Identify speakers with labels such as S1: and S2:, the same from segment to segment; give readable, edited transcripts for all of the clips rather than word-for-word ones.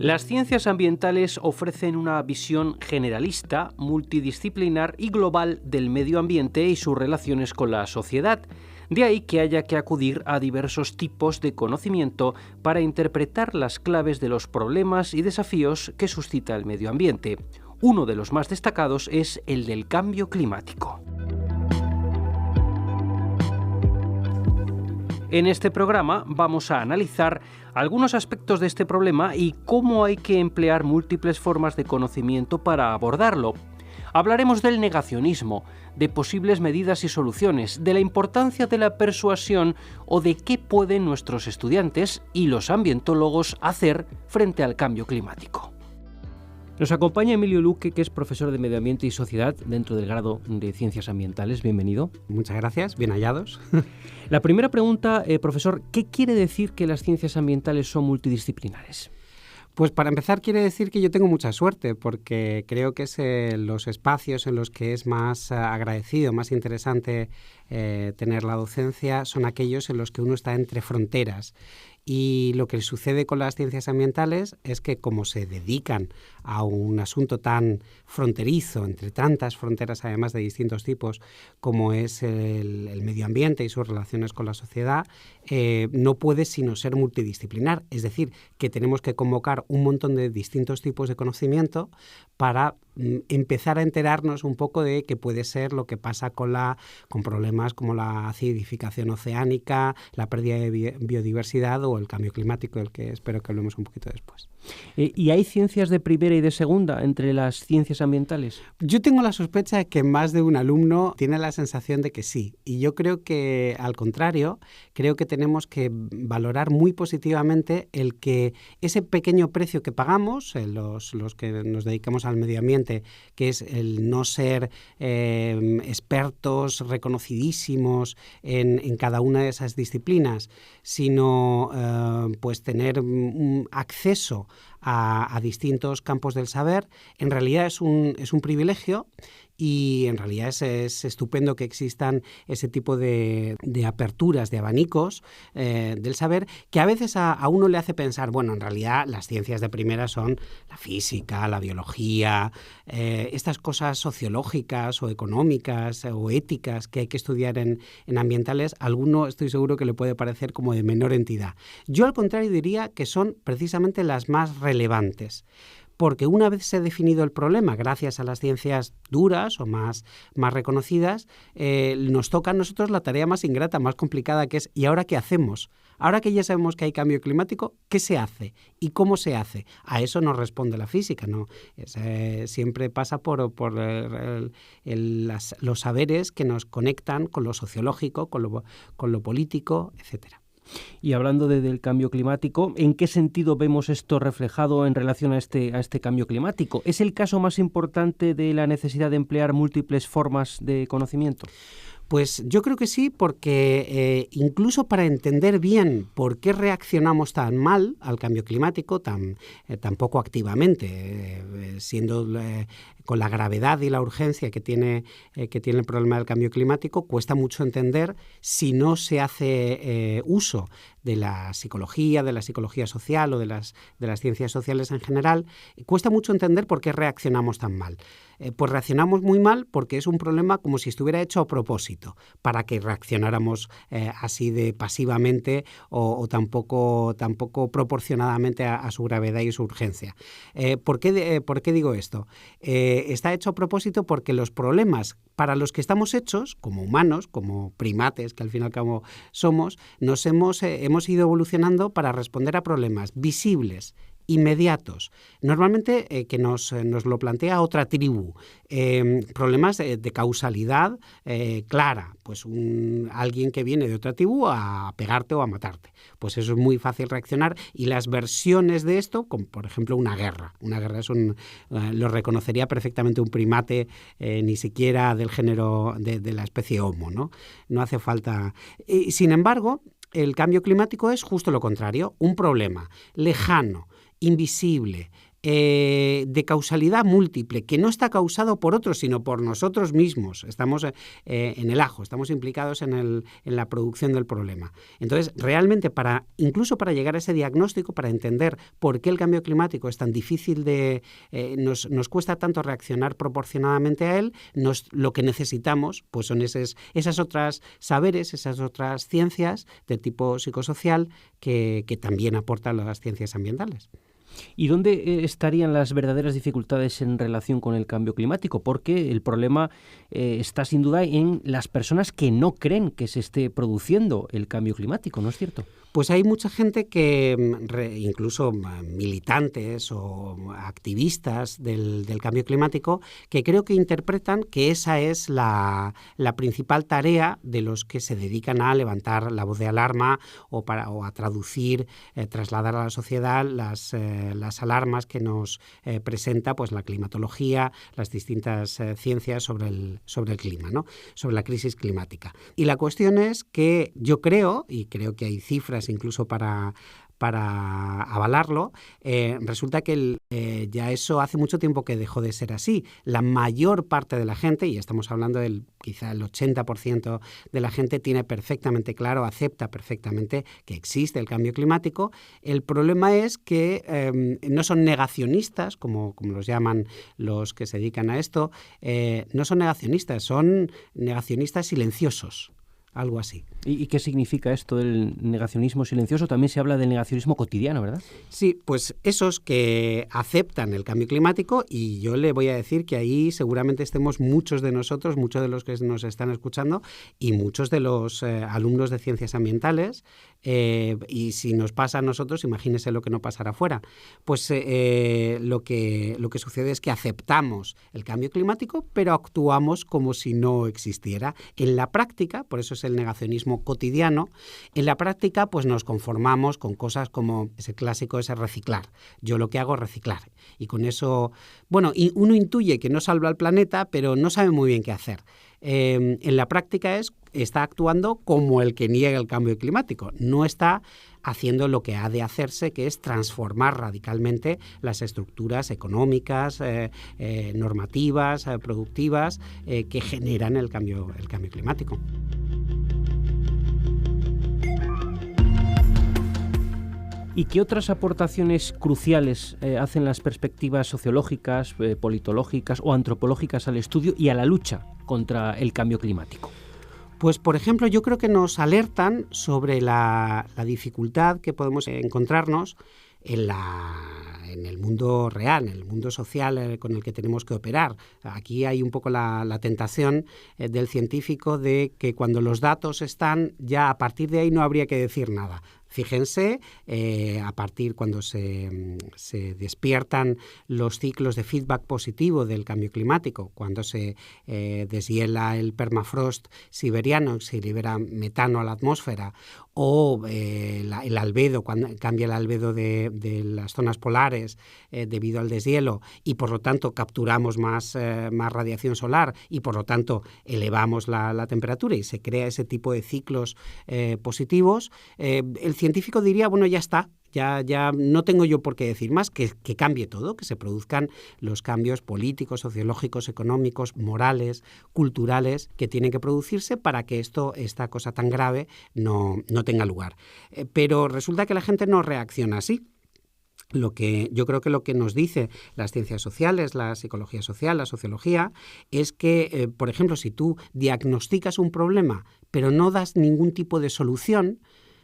S1: Las ciencias ambientales ofrecen una visión generalista, multidisciplinar y global del medio ambiente y sus relaciones con la sociedad. De ahí que haya que acudir a diversos tipos de conocimiento para interpretar las claves de los problemas y desafíos que suscita el medio ambiente. Uno de los más destacados es el del cambio climático. En este programa vamos a analizar algunos aspectos de este problema y cómo hay que emplear múltiples formas de conocimiento para abordarlo. Hablaremos del negacionismo, de posibles medidas y soluciones, de la importancia de la persuasión o de qué pueden nuestros estudiantes y los ambientólogos hacer frente al cambio climático. Nos acompaña Emilio Luque, que es profesor de Medio Ambiente y Sociedad dentro del grado de Ciencias Ambientales. Bienvenido.
S2: Muchas gracias, bien hallados.
S1: La primera pregunta, profesor, ¿qué quiere decir que las ciencias ambientales son multidisciplinares?
S2: Pues para empezar quiere decir que yo tengo mucha suerte, porque creo que es los espacios en los que es más agradecido, más interesante tener la docencia, son aquellos en los que uno está entre fronteras. Y lo que sucede con las ciencias ambientales es que como se dedican a un asunto tan fronterizo, entre tantas fronteras además de distintos tipos, como es el medio ambiente y sus relaciones con la sociedad, no puede sino ser multidisciplinar. Es decir, que tenemos que convocar un montón de distintos tipos de conocimiento para empezar a enterarnos un poco de qué puede ser lo que pasa con problemas como la acidificación oceánica, la pérdida de biodiversidad o el cambio climático, del que espero que hablemos un poquito después.
S1: ¿Y hay ciencias de primera y de segunda entre las ciencias ambientales?
S2: Yo tengo la sospecha de que más de un alumno tiene la sensación de que sí. Y yo creo que, al contrario, creo que tenemos que valorar muy positivamente el que ese pequeño precio que pagamos, los que nos dedicamos al medio ambiente, que es el no ser expertos reconocidísimos en cada una de esas disciplinas, sino pues tener acceso a distintos campos del saber, en realidad es un privilegio. Y en realidad es estupendo que existan ese tipo de aperturas, de abanicos del saber, que a veces a uno le hace pensar, bueno, en realidad las ciencias de primera son la física, la biología, estas cosas sociológicas o económicas o éticas que hay que estudiar en ambientales, a alguno estoy seguro que le puede parecer como de menor entidad. Yo al contrario diría que son precisamente las más relevantes. Porque una vez se ha definido el problema, gracias a las ciencias duras o más reconocidas, nos toca a nosotros la tarea más ingrata, más complicada, que es ¿y ahora qué hacemos? Ahora que ya sabemos que hay cambio climático, ¿qué se hace? ¿Y cómo se hace? A eso nos responde la física, ¿no? Siempre pasa por los saberes que nos conectan con lo sociológico, con lo político, etcétera.
S1: Y hablando del cambio climático, ¿en qué sentido vemos esto reflejado en relación a este cambio climático? ¿Es el caso más importante de la necesidad de emplear múltiples formas de conocimiento?
S2: Pues yo creo que sí, porque incluso para entender bien por qué reaccionamos tan mal al cambio climático, tan poco activamente, siendo con la gravedad y la urgencia que tiene el problema del cambio climático, cuesta mucho entender si no se hace uso de la psicología social o de las ciencias sociales en general. Cuesta mucho entender por qué reaccionamos tan mal. Pues reaccionamos muy mal porque es un problema como si estuviera hecho a propósito, para que reaccionáramos así de pasivamente o tampoco proporcionadamente a su gravedad y su urgencia. ¿Por qué digo esto? Está hecho a propósito porque los problemas para los que estamos hechos, como humanos, como primates, que al fin y al cabo somos, hemos ido evolucionando para responder a problemas visibles, inmediatos, normalmente que nos lo plantea otra tribu, problemas de causalidad clara, pues alguien que viene de otra tribu a pegarte o a matarte, pues eso es muy fácil reaccionar, y las versiones de esto, como por ejemplo una guerra es lo reconocería perfectamente un primate, ni siquiera del género de la especie Homo, no hace falta. Sin embargo, el cambio climático es justo lo contrario, un problema lejano, invisible, de causalidad múltiple, que no está causado por otros, sino por nosotros mismos. Estamos en el ajo, estamos implicados en la producción del problema. Entonces, realmente, incluso para llegar a ese diagnóstico, para entender por qué el cambio climático es tan difícil nos cuesta tanto reaccionar proporcionadamente a él, lo que necesitamos pues son esas otras saberes, esas otras ciencias de tipo psicosocial que también aportan las ciencias ambientales.
S1: ¿Y dónde estarían las verdaderas dificultades en relación con el cambio climático? Porque el problema está sin duda en las personas que no creen que se esté produciendo el cambio climático, ¿no es cierto?
S2: Pues hay mucha gente que, incluso militantes o activistas del cambio climático, que creo que interpretan que esa es la principal tarea de los que se dedican a levantar la voz de alarma o a traducir, trasladar a la sociedad las alarmas que nos presenta pues la climatología, las distintas ciencias sobre el clima, ¿no? Sobre la crisis climática. Y la cuestión es que yo creo, y creo que hay cifras incluso para avalarlo, resulta que ya eso hace mucho tiempo que dejó de ser así. La mayor parte de la gente, y estamos hablando quizá el 80% de la gente, tiene perfectamente claro, acepta perfectamente que existe el cambio climático. El problema es que no son negacionistas, como los llaman los que se dedican a esto, no son negacionistas silenciosos. Algo así.
S1: ¿Y qué significa esto del negacionismo silencioso? También se habla del negacionismo cotidiano, ¿verdad?
S2: Sí, pues esos que aceptan el cambio climático, y yo le voy a decir que ahí seguramente estemos muchos de nosotros, muchos de los que nos están escuchando y muchos de los alumnos de ciencias ambientales, y si nos pasa a nosotros, imagínese lo que no pasará afuera. Pues lo que sucede es que aceptamos el cambio climático, pero actuamos como si no existiera. En la práctica, por eso es el negacionismo cotidiano, en la práctica pues nos conformamos con cosas como ese clásico, ese reciclar. Yo lo que hago es reciclar. Y con eso, y uno intuye que no salva al planeta, pero no sabe muy bien qué hacer. En la práctica está actuando como el que niega el cambio climático. No está haciendo lo que ha de hacerse, que es transformar radicalmente las estructuras económicas, normativas, productivas, que generan el cambio climático.
S1: ¿Y qué otras aportaciones cruciales hacen las perspectivas sociológicas, politológicas o antropológicas al estudio y a la lucha contra el cambio climático?
S2: Pues, por ejemplo, yo creo que nos alertan sobre la dificultad que podemos encontrarnos en el mundo real, en el mundo social con el que tenemos que operar. Aquí hay un poco la tentación del científico de que cuando los datos están, ya a partir de ahí no habría que decir nada. Fíjense, a partir cuando se despiertan los ciclos de feedback positivo del cambio climático, cuando se deshiela el permafrost siberiano, se libera metano a la atmósfera, o el albedo, cuando cambia el albedo de las zonas polares debido al deshielo, y por lo tanto capturamos más radiación solar y por lo tanto elevamos la temperatura y se crea ese tipo de ciclos positivos, el científico diría, ya está, ya no tengo yo por qué decir más, que cambie todo, que se produzcan los cambios políticos, sociológicos, económicos, morales, culturales que tienen que producirse para que esta cosa tan grave no tenga lugar. Pero resulta que la gente no reacciona así. Yo creo que lo que nos dice las ciencias sociales, la psicología social, la sociología, es que, por ejemplo, si tú diagnosticas un problema pero no das ningún tipo de solución,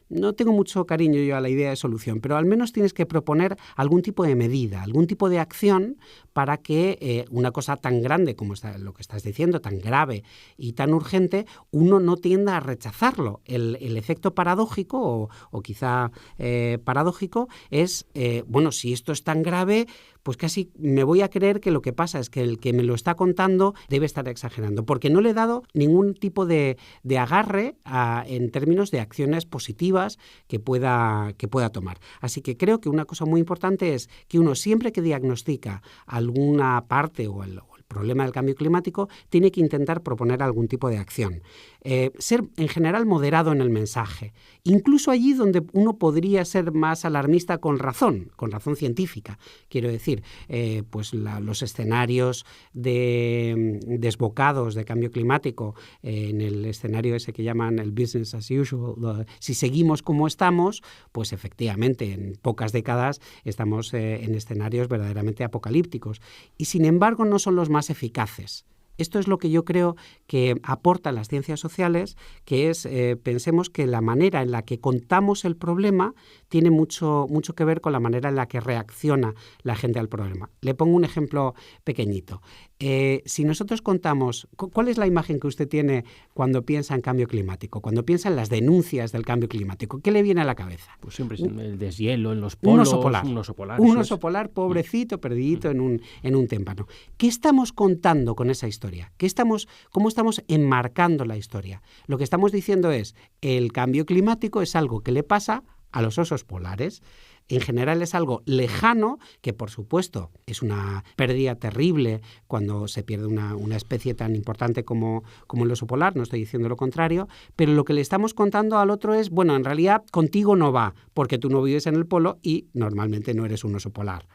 S2: no tengo mucho cariño yo a la idea de solución, pero al menos tienes que proponer algún tipo de medida, algún tipo de acción para que una cosa tan grande como lo que estás diciendo, tan grave y tan urgente, uno no tienda a rechazarlo. El efecto paradójico o quizá paradójico es, si esto es tan grave, pues casi me voy a creer que lo que pasa es que el que me lo está contando debe estar exagerando, porque no le he dado ningún tipo de agarre en términos de acciones positivas que pueda tomar. Así que creo que una cosa muy importante es que uno siempre que diagnostica alguna parte o el problema del cambio climático, tiene que intentar proponer algún tipo de acción. Ser en general moderado en el mensaje, incluso allí donde uno podría ser más alarmista con razón científica. Quiero decir, los escenarios desbocados de cambio climático, en el escenario ese que llaman el business as usual, si seguimos como estamos, pues efectivamente en pocas décadas estamos en escenarios verdaderamente apocalípticos y sin embargo no son los más eficaces. Esto es lo que yo creo que aportan las ciencias sociales, que es, pensemos que la manera en la que contamos el problema tiene mucho que ver con la manera en la que reacciona la gente al problema. Le pongo un ejemplo pequeñito. Si nosotros contamos, ¿cuál es la imagen que usted tiene cuando piensa en cambio climático? Cuando piensa en las denuncias del cambio climático, ¿qué le viene a la cabeza?
S1: Pues siempre es el deshielo en los polos. Un oso polar,
S2: pobrecito, perdidito en un témpano. ¿Qué estamos contando con esa historia? ¿Cómo estamos enmarcando la historia? Lo que estamos diciendo es, el cambio climático es algo que le pasa a los osos polares. En general es algo lejano, que por supuesto es una pérdida terrible cuando se pierde una especie tan importante como el oso polar, no estoy diciendo lo contrario, pero lo que le estamos contando al otro es, bueno, en realidad contigo no va, porque tú no vives en el polo y normalmente no eres un oso polar.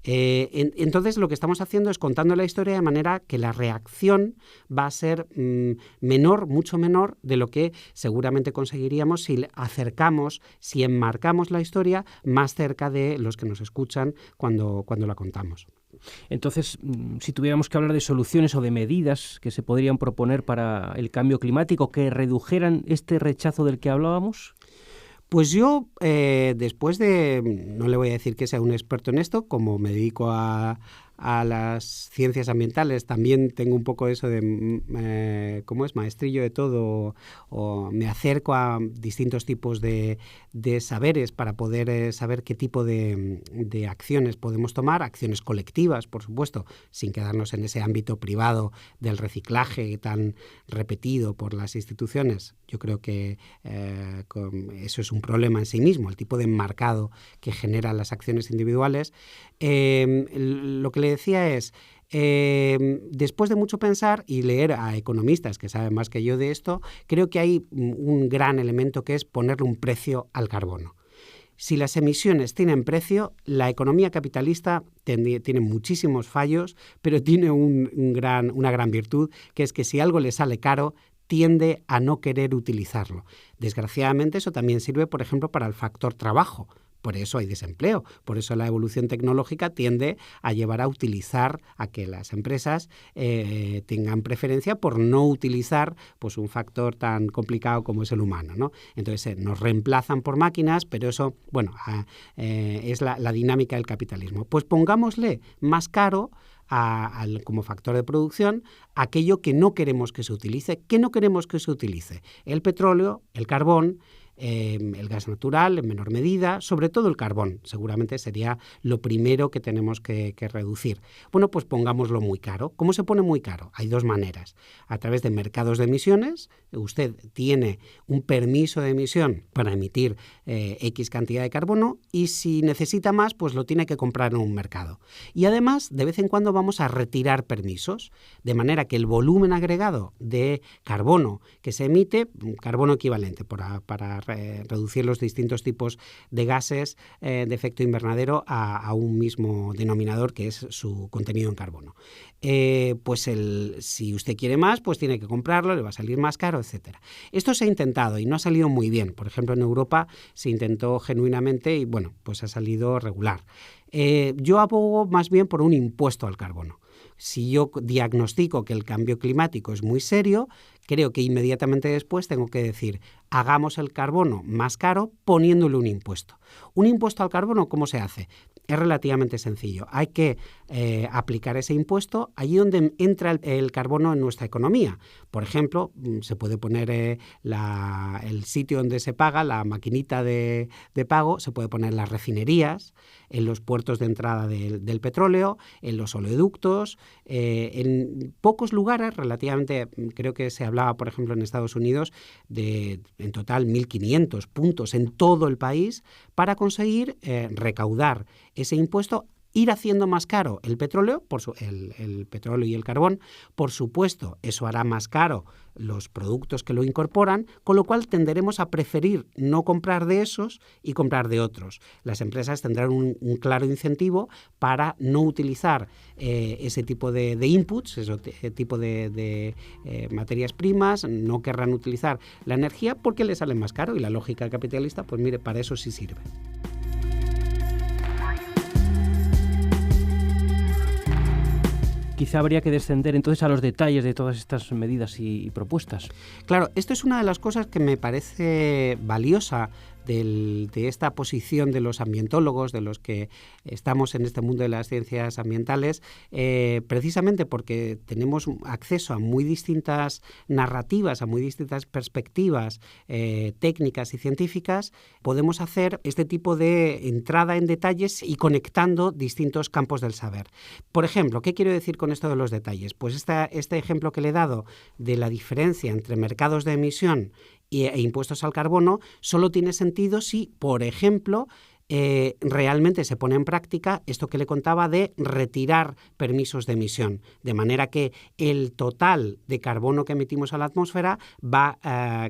S2: Entonces lo que estamos haciendo es contando la historia de manera que la reacción va a ser mucho menor de lo que seguramente conseguiríamos si si enmarcamos la historia más cerca de los que nos escuchan cuando la contamos.
S1: Entonces, si tuviéramos que hablar de soluciones o de medidas que se podrían proponer para el cambio climático que redujeran este rechazo del que hablábamos.
S2: Pues yo, después no le voy a decir que sea un experto en esto, como me dedico a las ciencias ambientales, también tengo un poco eso de, maestrillo de todo, o me acerco a distintos tipos de saberes para poder saber qué tipo de acciones podemos tomar, acciones colectivas, por supuesto, sin quedarnos en ese ámbito privado del reciclaje tan repetido por las instituciones. Yo creo que eso es un problema en sí mismo, el tipo de enmarcado que generan las acciones individuales. Lo que le decía es, después de mucho pensar y leer a economistas que saben más que yo de esto, creo que hay un gran elemento que es ponerle un precio al carbono. Si las emisiones tienen precio, la economía capitalista tiene muchísimos fallos, pero tiene una gran virtud, que es que si algo le sale caro, tiende a no querer utilizarlo. Desgraciadamente, eso también sirve, por ejemplo, para el factor trabajo. Por eso hay desempleo, por eso la evolución tecnológica tiende a llevar a que las empresas tengan preferencia por no utilizar pues, un factor tan complicado como es el humano, ¿no? Entonces nos reemplazan por máquinas, pero eso, es la dinámica del capitalismo. Pues pongámosle más caro como factor de producción aquello que no queremos que se utilice. ¿Qué no queremos que se utilice? El petróleo, el carbón, el gas natural en menor medida, sobre todo el carbón, seguramente sería lo primero que tenemos que reducir. Bueno, pues pongámoslo muy caro. ¿Cómo se pone muy caro? Hay dos maneras. A través de mercados de emisiones, usted tiene un permiso de emisión para emitir X cantidad de carbono y si necesita más, pues lo tiene que comprar en un mercado. Y además, de vez en cuando vamos a retirar permisos, de manera que el volumen agregado de carbono que se emite, carbono equivalente para reducir los distintos tipos de gases de efecto invernadero a un mismo denominador que es su contenido en carbono. Si usted quiere más, pues tiene que comprarlo, le va a salir más caro, etcétera. Esto se ha intentado y no ha salido muy bien. Por ejemplo, en Europa se intentó genuinamente y pues ha salido regular. Yo abogo más bien por un impuesto al carbono. Si yo diagnostico que el cambio climático es muy serio, creo que inmediatamente después tengo que decir, hagamos el carbono más caro poniéndole un impuesto. ¿Un impuesto al carbono cómo se hace? Es relativamente sencillo. Hay que aplicar ese impuesto allí donde entra el carbono en nuestra economía. Por ejemplo, se puede poner el sitio donde se paga, la maquinita de pago, se puede poner en las refinerías, en los puertos de entrada del petróleo, en los oleoductos, en pocos lugares, relativamente, creo que se hablaba, por ejemplo, en Estados Unidos, de en total 1.500 puntos en todo el país para conseguir recaudar ese impuesto Ir haciendo más caro el petróleo, el petróleo y el carbón, por supuesto, eso hará más caro los productos que lo incorporan, con lo cual tenderemos a preferir no comprar de esos y comprar de otros. Las empresas tendrán un claro incentivo para no utilizar ese tipo de inputs, ese tipo de materias primas, no querrán utilizar la energía porque les sale más caro, y la lógica capitalista, pues mire, para eso sí sirve.
S1: Quizá habría que descender entonces a los detalles de todas estas medidas y propuestas.
S2: Claro, esto es una de las cosas que me parece valiosa de esta posición de los ambientólogos, de los que estamos en este mundo de las ciencias ambientales, precisamente porque tenemos acceso a muy distintas narrativas, a muy distintas perspectivas técnicas y científicas. Podemos hacer este tipo de entrada en detalles y conectando distintos campos del saber. Por ejemplo, ¿qué quiero decir con esto de los detalles? Pues este ejemplo que le he dado de la diferencia entre mercados de emisión e impuestos al carbono solo tiene sentido si, por ejemplo, realmente se pone en práctica esto que le contaba de retirar permisos de emisión, de manera que el total de carbono que emitimos a la atmósfera va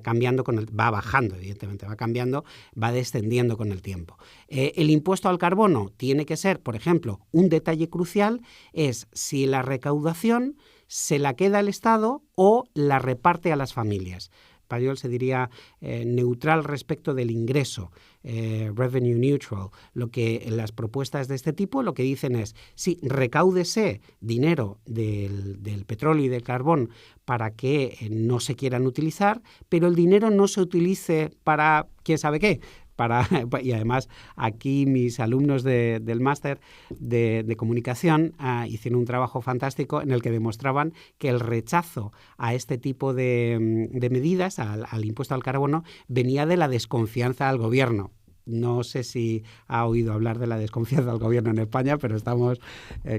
S2: cambiando va bajando, evidentemente, va cambiando, va descendiendo con el tiempo. El impuesto al carbono tiene que ser, por ejemplo, un detalle crucial es si la recaudación se la queda el Estado o la reparte a las familias. Español se diría neutral respecto del ingreso, revenue neutral. Lo que en las propuestas de este tipo lo que dicen es, sí, recáudese dinero del petróleo y del carbón para que no se quieran utilizar, pero el dinero no se utilice para quién sabe qué. Y además aquí mis alumnos del máster de comunicación hicieron un trabajo fantástico en el que demostraban que el rechazo a este tipo de medidas, al impuesto al carbono, venía de la desconfianza al gobierno. No sé si ha oído hablar de la desconfianza del gobierno en España, pero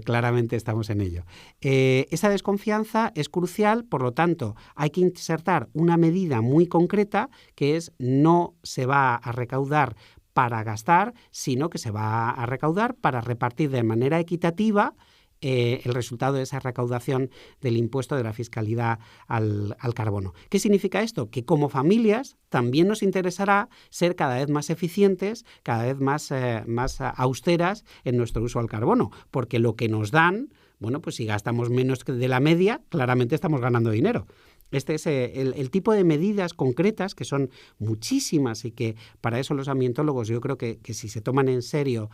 S2: claramente estamos en ello. Esa desconfianza es crucial, por lo tanto, hay que insertar una medida muy concreta que es no se va a recaudar para gastar, sino que se va a recaudar para repartir de manera equitativa el resultado de esa recaudación del impuesto de la fiscalidad al carbono. ¿Qué significa esto? Que como familias también nos interesará ser cada vez más eficientes, cada vez más austeras en nuestro uso al carbono, porque lo que nos dan, bueno, pues si gastamos menos de la media, claramente estamos ganando dinero. Este es el tipo de medidas concretas, que son muchísimas y que para eso los ambientólogos yo creo que si se toman en serio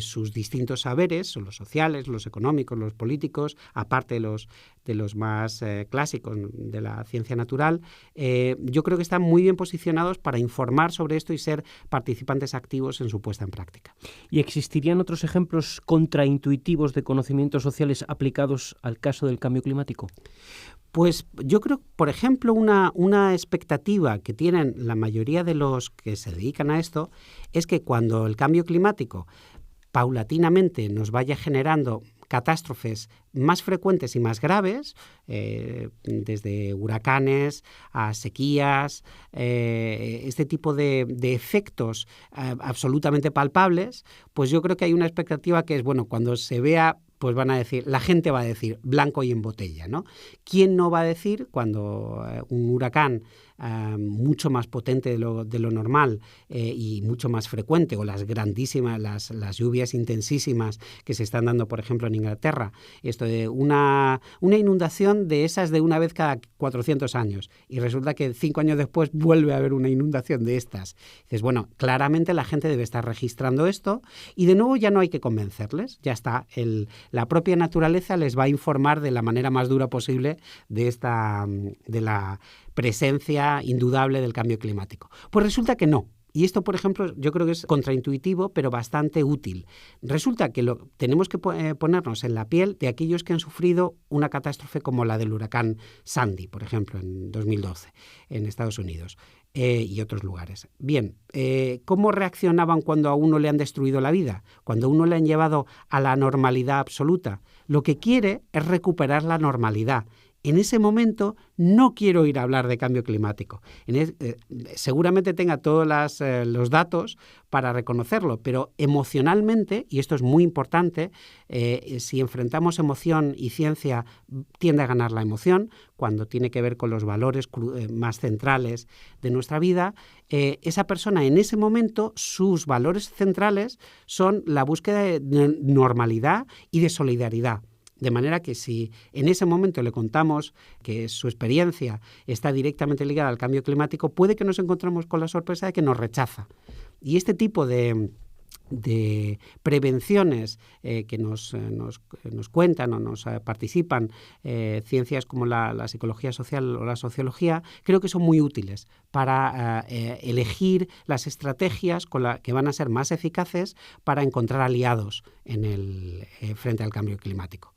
S2: sus distintos saberes, los sociales, los económicos, los políticos, aparte de los más clásicos de la ciencia natural, yo creo que están muy bien posicionados para informar sobre esto y ser participantes activos en su puesta en práctica.
S1: ¿Y existirían otros ejemplos contraintuitivos de conocimientos sociales aplicados al caso del cambio climático?
S2: Pues yo creo, por ejemplo, una expectativa que tienen la mayoría de los que se dedican a esto es que cuando el cambio climático paulatinamente nos vaya generando catástrofes más frecuentes y más graves, desde huracanes a sequías, este tipo de efectos absolutamente palpables, pues yo creo que hay una expectativa que es, bueno, cuando se vea, pues la gente va a decir blanco y en botella, ¿no? ¿Quién no va a decir cuando un huracán mucho más potente de lo normal y mucho más frecuente, o las grandísimas, las lluvias intensísimas que se están dando, por ejemplo, en Inglaterra, esto de una inundación de esas de una vez cada 400 años, y resulta que 5 años después vuelve a haber una inundación de estas? Dices, bueno, claramente la gente debe estar registrando esto, y de nuevo ya no hay que convencerles, ya está, la propia naturaleza les va a informar de la manera más dura posible de la presencia indudable del cambio climático. Pues resulta que no. Y esto, por ejemplo, yo creo que es contraintuitivo, pero bastante útil. Resulta que tenemos que ponernos en la piel de aquellos que han sufrido una catástrofe como la del huracán Sandy, por ejemplo, en 2012, en Estados Unidos y otros lugares. Bien, ¿cómo reaccionaban cuando a uno le han destruido la vida? Cuando a uno le han llevado a la normalidad absoluta. Lo que quiere es recuperar la normalidad. en ese momento no quiero ir a hablar de cambio climático. Seguramente tenga todos los datos para reconocerlo, pero emocionalmente, y esto es muy importante, si enfrentamos emoción y ciencia, tiende a ganar la emoción, cuando tiene que ver con los valores más centrales de nuestra vida. Esa persona en ese momento, sus valores centrales son la búsqueda de normalidad y de solidaridad. De manera que si en ese momento le contamos que su experiencia está directamente ligada al cambio climático, puede que nos encontremos con la sorpresa de que nos rechaza. Y este tipo de prevenciones que nos cuentan o nos participan ciencias como la psicología social o la sociología, creo que son muy útiles para elegir las estrategias que van a ser más eficaces para encontrar aliados frente al cambio climático.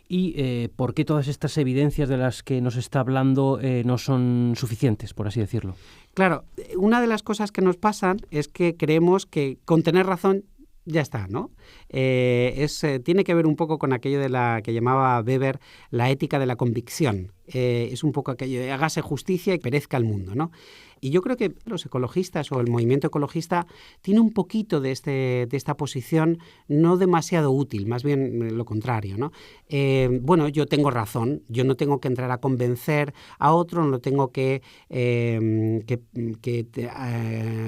S1: ¿Y por qué todas estas evidencias de las que nos está hablando no son suficientes, por así decirlo?
S2: Claro, una de las cosas que nos pasan es que creemos que con tener razón ya está, ¿no? Tiene que ver un poco con aquello de la que llamaba Weber la ética de la convicción. Es un poco aquello de hágase justicia y perezca el mundo, ¿no? Y yo creo que los ecologistas o el movimiento ecologista tiene un poquito de esta posición no demasiado útil, más bien lo contrario, ¿no? Bueno, yo tengo razón, yo no tengo que entrar a convencer a otro, no tengo que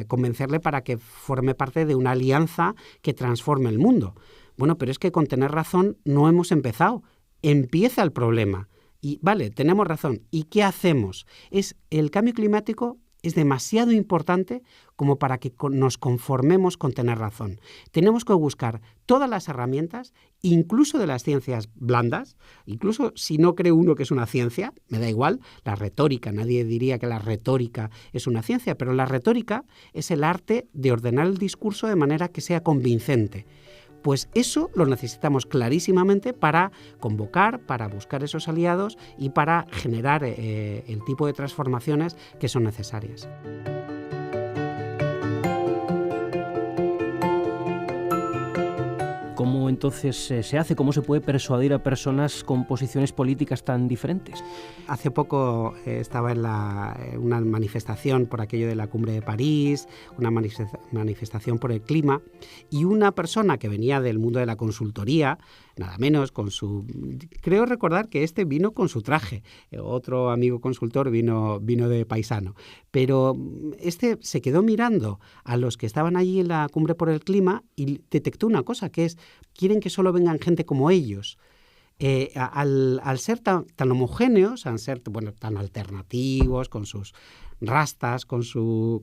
S2: convencerle para que forme parte de una alianza que transforme el mundo. Bueno, pero es que con tener razón no hemos empezado, empieza el problema. Y vale, tenemos razón. ¿Y qué hacemos? El cambio climático es demasiado importante como para que nos conformemos con tener razón. Tenemos que buscar todas las herramientas, incluso de las ciencias blandas, incluso si no cree uno que es una ciencia, me da igual, la retórica, nadie diría que la retórica es una ciencia, pero la retórica es el arte de ordenar el discurso de manera que sea convincente. Pues eso lo necesitamos clarísimamente para convocar, para buscar esos aliados y para generar el tipo de transformaciones que son necesarias.
S1: ¿Cómo entonces se hace? ¿Cómo se puede persuadir a personas con posiciones políticas tan diferentes?
S2: Hace poco estaba en una manifestación por aquello de la Cumbre de París, una manifestación por el clima, y una persona que venía del mundo de la consultoría, nada menos, creo recordar que vino con su traje, otro amigo consultor vino de paisano, pero se quedó mirando a los que estaban allí en la Cumbre por el Clima y detectó una cosa, que es, quieren que solo vengan gente como ellos. Al ser tan homogéneos, al ser tan alternativos, con sus rastas, con sus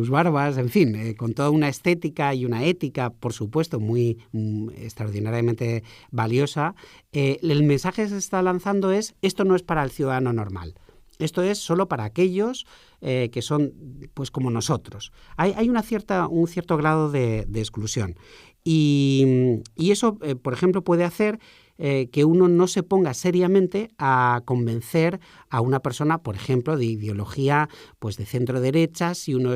S2: barbas, en fin, con toda una estética y una ética, por supuesto, muy extraordinariamente valiosa, el mensaje que se está lanzando es: esto no es para el ciudadano normal. Esto es solo para aquellos que son pues como nosotros. Hay un cierto grado de exclusión. Y eso, por ejemplo, puede hacer que uno no se ponga seriamente a convencer a una persona, por ejemplo, de ideología pues de centro derecha, si uno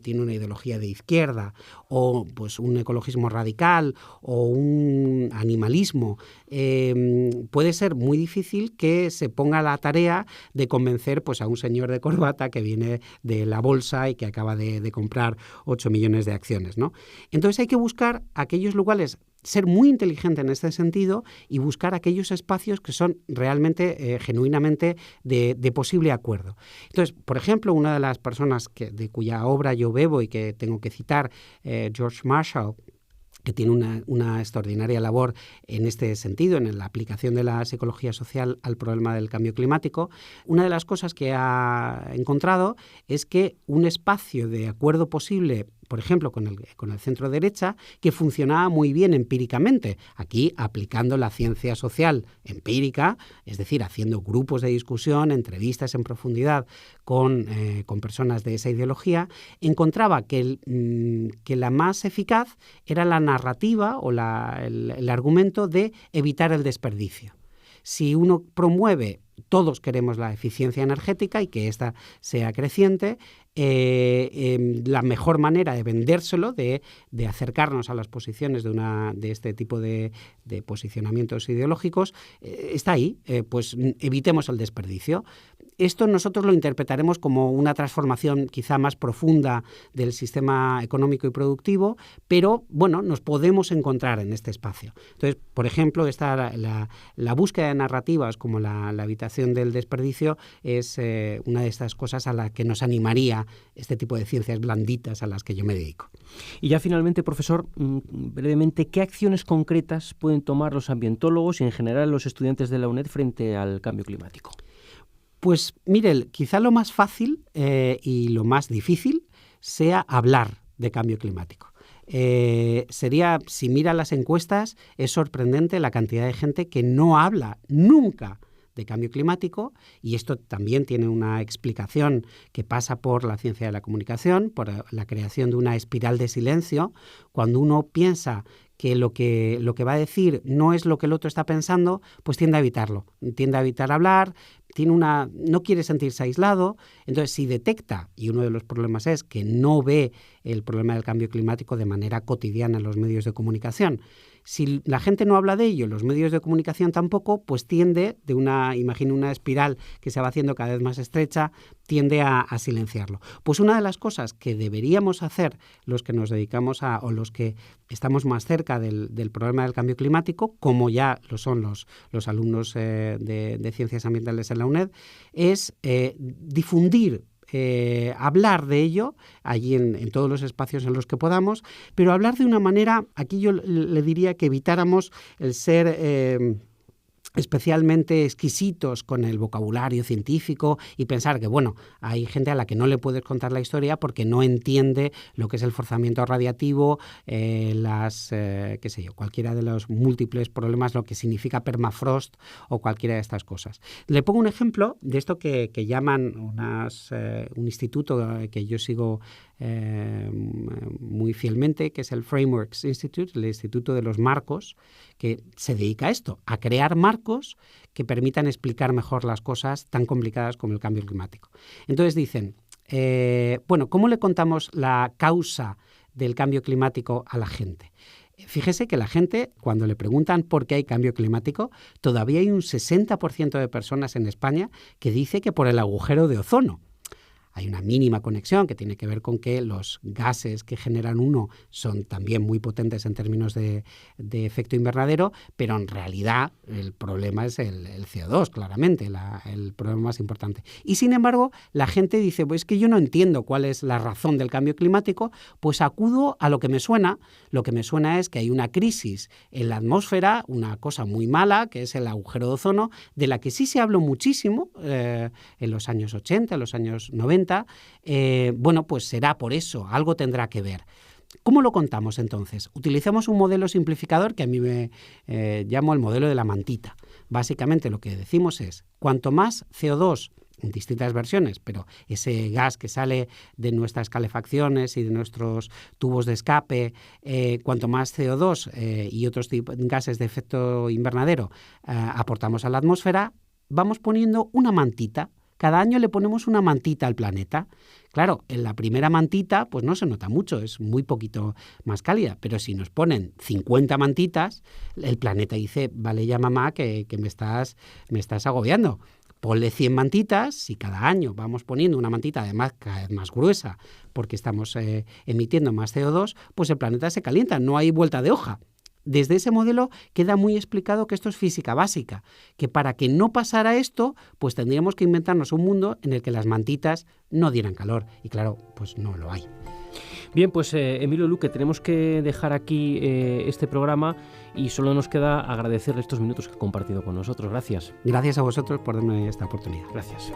S2: tiene una ideología de izquierda, o pues un ecologismo radical o un animalismo. Puede ser muy difícil que se ponga a la tarea de convencer pues a un señor de corbata que viene de la bolsa y que acaba de comprar 8 millones de acciones, ¿no? Entonces hay que buscar aquellos lugares, ser muy inteligente en este sentido y buscar aquellos espacios que son realmente, genuinamente de posible acuerdo. Entonces, por ejemplo, una de las personas de cuya obra yo bebo y que tengo que citar, George Marshall, que tiene una extraordinaria labor en este sentido, en la aplicación de la psicología social al problema del cambio climático. Una de las cosas que ha encontrado es que un espacio de acuerdo posible, por ejemplo, con el centro derecha, que funcionaba muy bien empíricamente, aquí aplicando la ciencia social empírica, es decir, haciendo grupos de discusión, entrevistas en profundidad con personas de esa ideología, encontraba que la más eficaz era la narrativa o el argumento de evitar el desperdicio. Si uno promueve todos queremos la eficiencia energética y que ésta sea creciente. La mejor manera de vendérselo, de acercarnos a las posiciones de este tipo de posicionamientos ideológicos, está ahí. Pues evitemos el desperdicio. Esto nosotros lo interpretaremos como una transformación quizá más profunda del sistema económico y productivo, pero bueno, nos podemos encontrar en este espacio. Entonces, por ejemplo, la búsqueda de narrativas como la evitación del desperdicio es una de estas cosas a las que nos animaría este tipo de ciencias blanditas a las que yo me dedico.
S1: Y ya finalmente, profesor, brevemente, ¿qué acciones concretas pueden tomar los ambientólogos y en general los estudiantes de la UNED frente al cambio climático?
S2: Pues mire, quizá lo más fácil y lo más difícil sea hablar de cambio climático. Si mira las encuestas, es sorprendente la cantidad de gente que no habla nunca de cambio climático, y esto también tiene una explicación que pasa por la ciencia de la comunicación, por la creación de una espiral de silencio. Cuando uno piensa que lo que va a decir no es lo que el otro está pensando, pues tiende a evitarlo, tiende a evitar hablar, no quiere sentirse aislado. Entonces, si detecta, y uno de los problemas es que no ve el problema del cambio climático de manera cotidiana en los medios de comunicación, si la gente no habla de ello, los medios de comunicación tampoco, pues tiende imagino una espiral que se va haciendo cada vez más estrecha, tiende a silenciarlo. Pues una de las cosas que deberíamos hacer los que nos dedicamos o los que estamos más cerca del problema del cambio climático, como ya lo son los alumnos de Ciencias Ambientales en la UNED, es difundir, hablar de ello allí en todos los espacios en los que podamos, pero hablar de una manera, aquí yo le diría que evitáramos el ser especialmente exquisitos con el vocabulario científico y pensar que, bueno, hay gente a la que no le puedes contar la historia porque no entiende lo que es el forzamiento radiativo, cualquiera de los múltiples problemas, lo que significa permafrost o cualquiera de estas cosas. Le pongo un ejemplo de esto que llaman un instituto que yo sigo muy fielmente, que es el Frameworks Institute, el Instituto de los Marcos, que se dedica a esto, a crear marcos que permitan explicar mejor las cosas tan complicadas como el cambio climático. Entonces dicen, ¿cómo le contamos la causa del cambio climático a la gente? Fíjese que la gente, cuando le preguntan por qué hay cambio climático, todavía hay un 60% de personas en España que dice que por el agujero de ozono. Hay una mínima conexión que tiene que ver con que los gases que generan uno son también muy potentes en términos de efecto invernadero, pero en realidad el problema es el CO2, claramente, el problema más importante. Y sin embargo, la gente dice, pues es que yo no entiendo cuál es la razón del cambio climático, pues acudo a lo que me suena. Lo que me suena es que hay una crisis en la atmósfera, una cosa muy mala, que es el agujero de ozono, de la que sí se habló muchísimo en los años 80, en los años 90, pues será por eso, algo tendrá que ver. ¿Cómo lo contamos entonces? Utilizamos un modelo simplificador que a mí me llamo el modelo de la mantita. Básicamente lo que decimos es, cuanto más CO2, en distintas versiones, pero ese gas que sale de nuestras calefacciones y de nuestros tubos de escape, cuanto más CO2 y otros gases de efecto invernadero aportamos a la atmósfera, vamos poniendo una mantita. Cada año le ponemos una mantita al planeta. Claro, en la primera mantita pues no se nota mucho, es muy poquito más cálida, pero si nos ponen 50 mantitas, el planeta dice, vale ya mamá que me estás agobiando. Ponle 100 mantitas, y cada año vamos poniendo una mantita además cada vez más gruesa porque estamos emitiendo más CO2, pues el planeta se calienta, no hay vuelta de hoja. Desde ese modelo queda muy explicado que esto es física básica, que para que no pasara esto, pues tendríamos que inventarnos un mundo en el que las mantitas no dieran calor. Y claro, pues no lo hay.
S1: Bien, pues Emilio Luque, tenemos que dejar aquí este programa y solo nos queda agradecerle estos minutos que ha compartido con nosotros. Gracias.
S2: Gracias a vosotros por darme esta oportunidad.
S1: Gracias.